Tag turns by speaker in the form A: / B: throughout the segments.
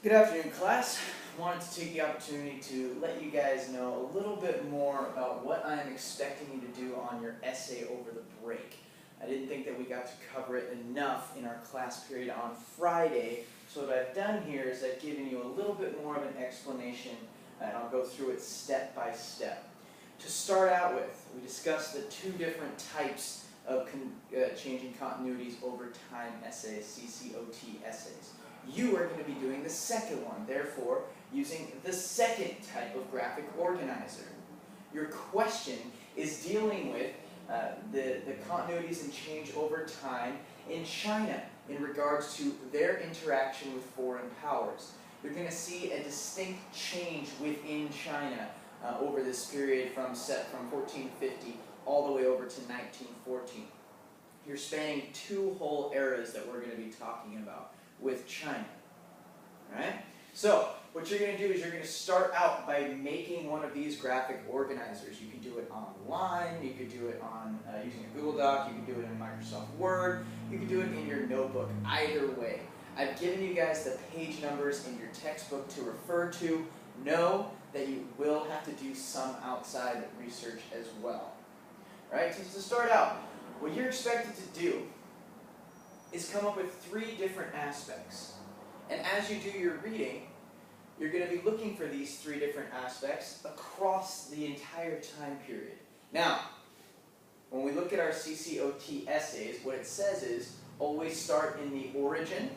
A: Good afternoon, class. Wanted to take the opportunity to let you guys know a little bit more about what I'm expecting you to do on your essay over the break. I didn't think that we got to cover it enough in our class period on Friday, so what I've done here is I've given you a little bit more of an explanation, and I'll go through it step by step. To start out with, we discussed the two different types of changing continuities over time essays, CCOT essays. You are going to be doing the second one, therefore using the second type of graphic organizer. Your question is dealing with the continuities and change over time in China in regards to their interaction with foreign powers. You're going to see a distinct change within China over this period from 1450 all the way over to 1914. You're spanning two whole eras that we're going to be talking about with China. Alright? So, what you're going to do is you're going to start out by making one of these graphic organizers. You can do it online, you could do it on using a Google Doc, you can do it in Microsoft Word, you can do it in your notebook, either way. I've given you guys the page numbers in your textbook to refer to. Know that you will have to do some outside research as well. Alright, so to start out, what you're expected to do is come up with three different aspects. And as you do your reading, you're going to be looking for these three different aspects across the entire time period. Now, when we look at our CCOT essays, what it says is always start in the origin,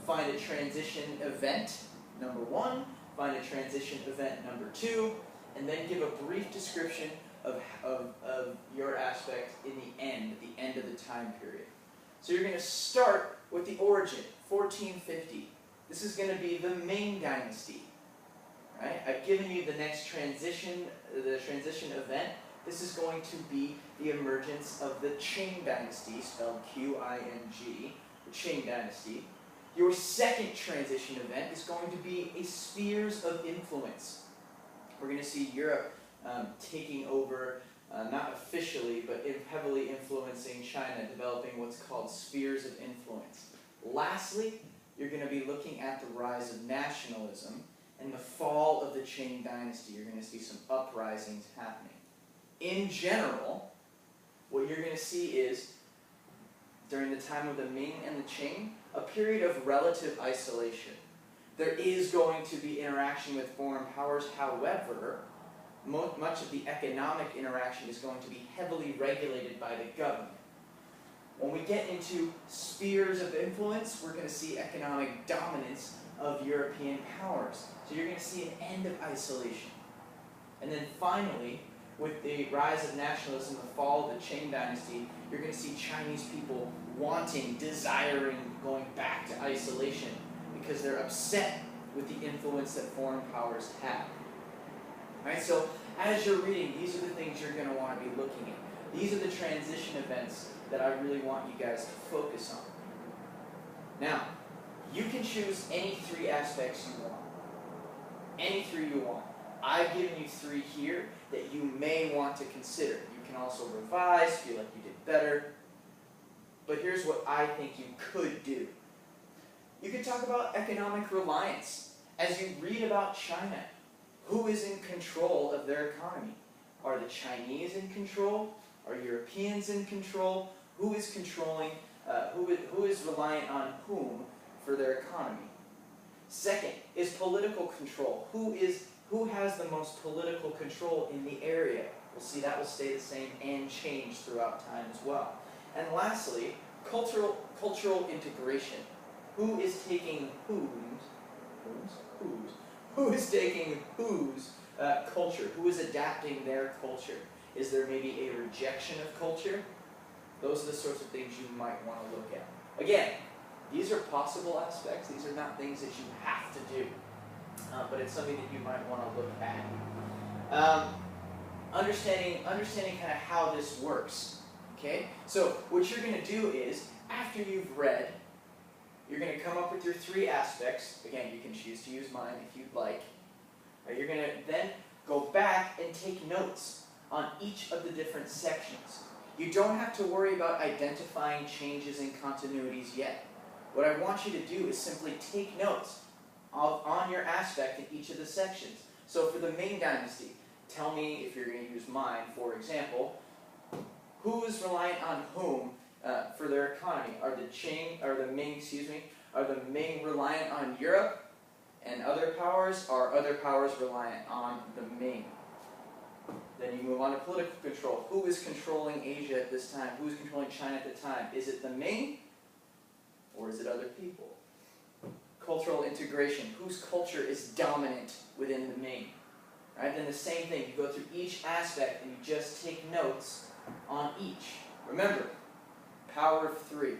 A: find a transition event, number one, find a transition event, number two, and then give a brief description of your aspect in the end of the time period. So you're going to start with the origin, 1450. This is going to be the Ming Dynasty. Right? I've given you the next transition event. This is going to be the emergence of the Qing Dynasty, spelled Q-I-N-G, the Qing Dynasty. Your second transition event is going to be a spheres of influence. We're going to see Europe taking over, not officially, but heavily influencing China, developing what's called spheres of influence. Lastly, you're going to be looking at the rise of nationalism and the fall of the Qing Dynasty. You're going to see some uprisings happening. In general, what you're going to see is, during the time of the Ming and the Qing, a period of relative isolation. There is going to be interaction with foreign powers, however, much of the economic interaction is going to be heavily regulated by the government. When we get into spheres of influence, we're going to see economic dominance of European powers. So you're going to see an end of isolation. And then finally, with the rise of nationalism, the fall of the Qing Dynasty, you're going to see Chinese people wanting, desiring, going back to isolation because they're upset with the influence that foreign powers have. Right? So as you're reading, these are the things you're going to want to be looking at. These are the transition events that I really want you guys to focus on. Now, you can choose any three aspects you want. Any three you want. I've given you three here that you may want to consider. You can also revise, feel like you did better. But here's what I think you could do. You could talk about economic reliance. As you read about China, who is in control of their economy? Are the Chinese in control? Are Europeans in control? Who is controlling, who is reliant on whom for their economy? Second is political control. Who has the most political control in the area? We'll see that will stay the same and change throughout time as well. And lastly, cultural integration. Who is taking whose culture? Who is adapting their culture? Is there maybe a rejection of culture? Those are the sorts of things you might want to look at. Again, these are possible aspects. These are not things that you have to do. But it's something that you might want to look at. Understanding kind of how this works. Okay? So what you're going to do is, after you've read, you're going to come up with your three aspects. Again, you can choose to use mine if you'd like. You're going to then go back and take notes on each of the different sections. You don't have to worry about identifying changes in continuities yet. What I want you to do is simply take notes on your aspect in each of the sections. So for the Ming Dynasty, tell me, if you're going to use mine, for example, who is reliant on whom for their economy? Are the Ming reliant on Europe and other powers? Are other powers reliant on the Ming? Then you move on to political control. Who is controlling Asia at this time? Who is controlling China at the time? Is it the Ming, or is it other people? Cultural integration. Whose culture is dominant within the Ming? Right? Then the same thing. You go through each aspect and you just take notes on each. Remember, power of three.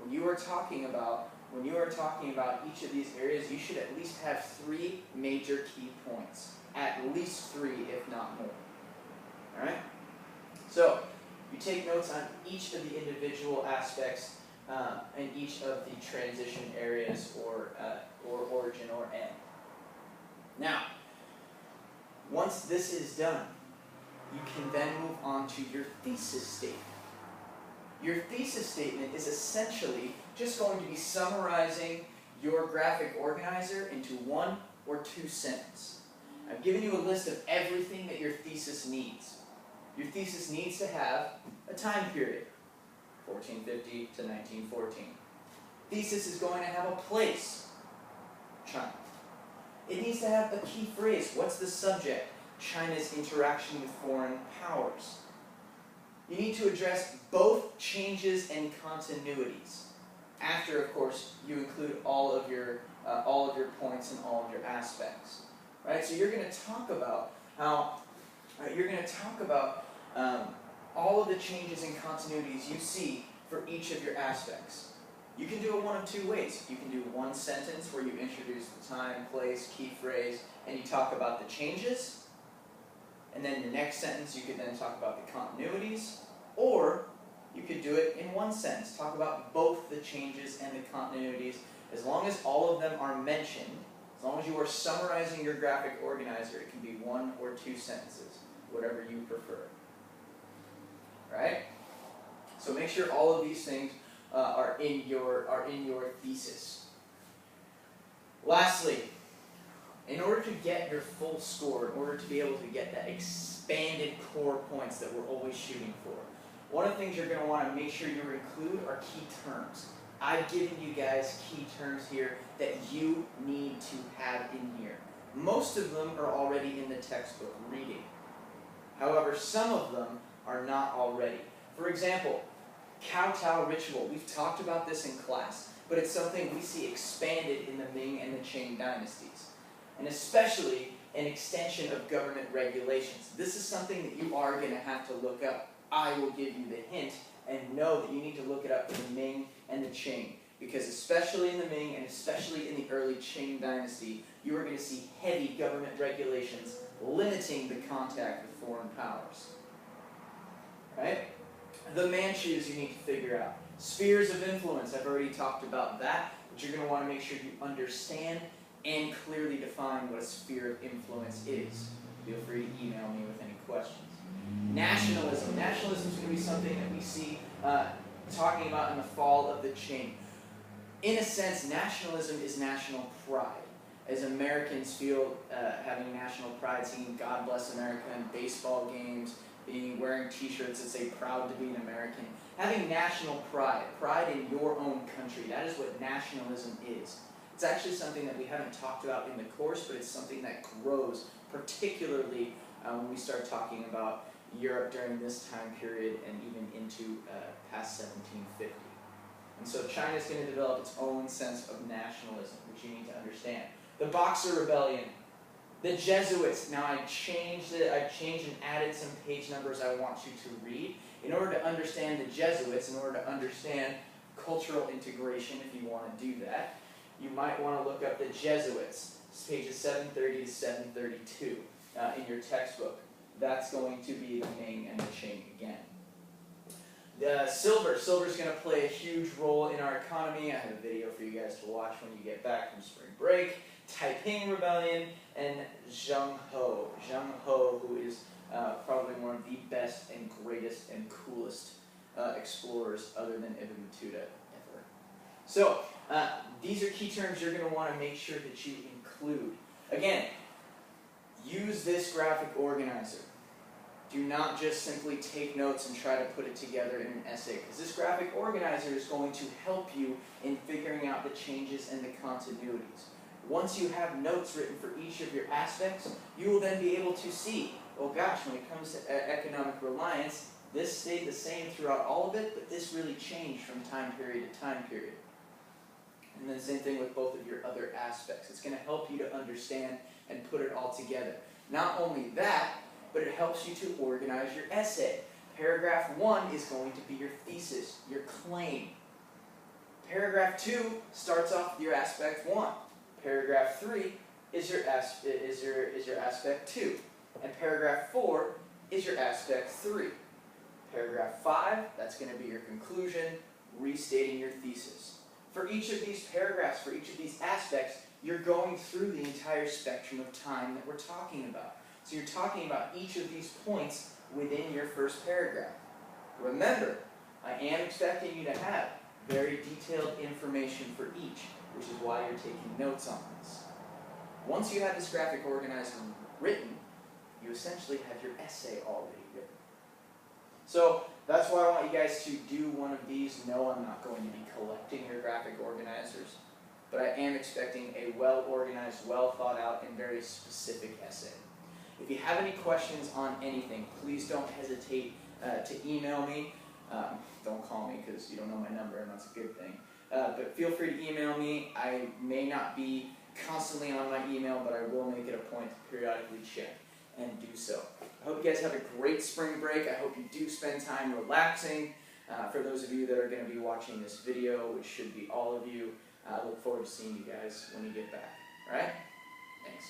A: When you are talking about each of these areas, you should at least have three major key points. At least three, if not more. Alright? So, you take notes on each of the individual aspects and each of the transition areas or origin or end. Now, once this is done, you can then move on to your thesis statement. Your thesis statement is essentially just going to be summarizing your graphic organizer into one or two sentences. I've given you a list of everything that your thesis needs. Your thesis needs to have a time period, 1450 to 1914. Thesis is going to have a place, China. It needs to have a key phrase. What's the subject? China's interaction with foreign powers. You need to address both changes and continuities. After, of course, you include all of your points and all of your aspects. Right? So you're going to talk about how all of the changes and continuities you see for each of your aspects. You can do it one of two ways. You can do one sentence where you introduce the time, place, key phrase, and you talk about the changes. And then your next sentence, you could then talk about the continuities. Or you could do it in one sentence. Talk about both the changes and the continuities. As long as all of them are mentioned, as long as you are summarizing your graphic organizer, it can be one or two sentences, whatever you prefer. Right? So make sure all of these things are in your thesis. Lastly, in order to get your full score, in order to be able to get that expanded core points that we're always shooting for, one of the things you're going to want to make sure you include are key terms. I've given you guys key terms here that you need to have in here. Most of them are already in the textbook reading. However, some of them are not already. For example, kowtow ritual. We've talked about this in class, but it's something we see expanded in the Ming and the Qing dynasties, and especially an extension of government regulations. This is something that you are going to have to look up. I will give you the hint, and know that you need to look it up for the Ming and the Qing, because especially in the Ming and especially in the early Qing dynasty, you are going to see heavy government regulations limiting the contact with foreign powers. Right? The Manchus you need to figure out. Spheres of influence, I've already talked about that, but you're going to want to make sure you understand and clearly define what a sphere of influence is. Feel free to email me with any questions. Nationalism. Nationalism is going to be something that we see talking about in the fall of the Qing. In a sense, nationalism is national pride. As Americans feel having national pride, singing God Bless America in baseball games, wearing t-shirts that say proud to be an American. Having national pride, pride in your own country, that is what nationalism is. It's actually something that we haven't talked about in the course, but it's something that grows, particularly when we start talking about Europe during this time period and even into past 1750. And so China is going to develop its own sense of nationalism, which you need to understand. The Boxer Rebellion. The Jesuits. Now I changed and added some page numbers I want you to read. In order to understand the Jesuits, in order to understand cultural integration, if you want to do that, you might want to look up the Jesuits. It's pages 730 to 732 in your textbook. That's going to be the Ming and the Qing again. The silver. Silver is going to play a huge role in our economy. I have a video for you guys to watch when you get back from spring break. Taiping Rebellion, and Zheng He. Zheng He, who is probably one of the best and greatest and coolest explorers other than Ibn Battuta ever. So, these are key terms you're going to want to make sure that you include. Again, use this graphic organizer. Do not just simply take notes and try to put it together in an essay, because this graphic organizer is going to help you in figuring out the changes and the continuities. Once you have notes written for each of your aspects, you will then be able to see, oh gosh, when it comes to economic reliance, this stayed the same throughout all of it, but this really changed from time period to time period. And then the same thing with both of your other aspects. It's going to help you to understand and put it all together. Not only that, but it helps you to organize your essay. Paragraph 1 is going to be your thesis, your claim. Paragraph 2 starts off with your aspect 1. Paragraph 3 is your aspect 2. And paragraph 4 is your aspect 3. Paragraph 5, that's going to be your conclusion, restating your thesis. For each of these paragraphs, for each of these aspects, you're going through the entire spectrum of time that we're talking about. So you're talking about each of these points within your first paragraph. Remember, I am expecting you to have very detailed information for each, which is why you're taking notes on this. Once you have this graphic organizer written, you essentially have your essay already written. So that's why I want you guys to do one of these. No, I'm not going to be collecting your graphic organizers, but I am expecting a well-organized, well-thought-out, and very specific essay. If you have any questions on anything, please don't hesitate to email me. Don't call me because you don't know my number, and that's a good thing. But feel free to email me. I may not be constantly on my email, but I will make it a point to periodically check and do so. I hope you guys have a great spring break. I hope you do spend time relaxing. For those of you that are going to be watching this video, which should be all of you, I look forward to seeing you guys when you get back. All right? Thanks.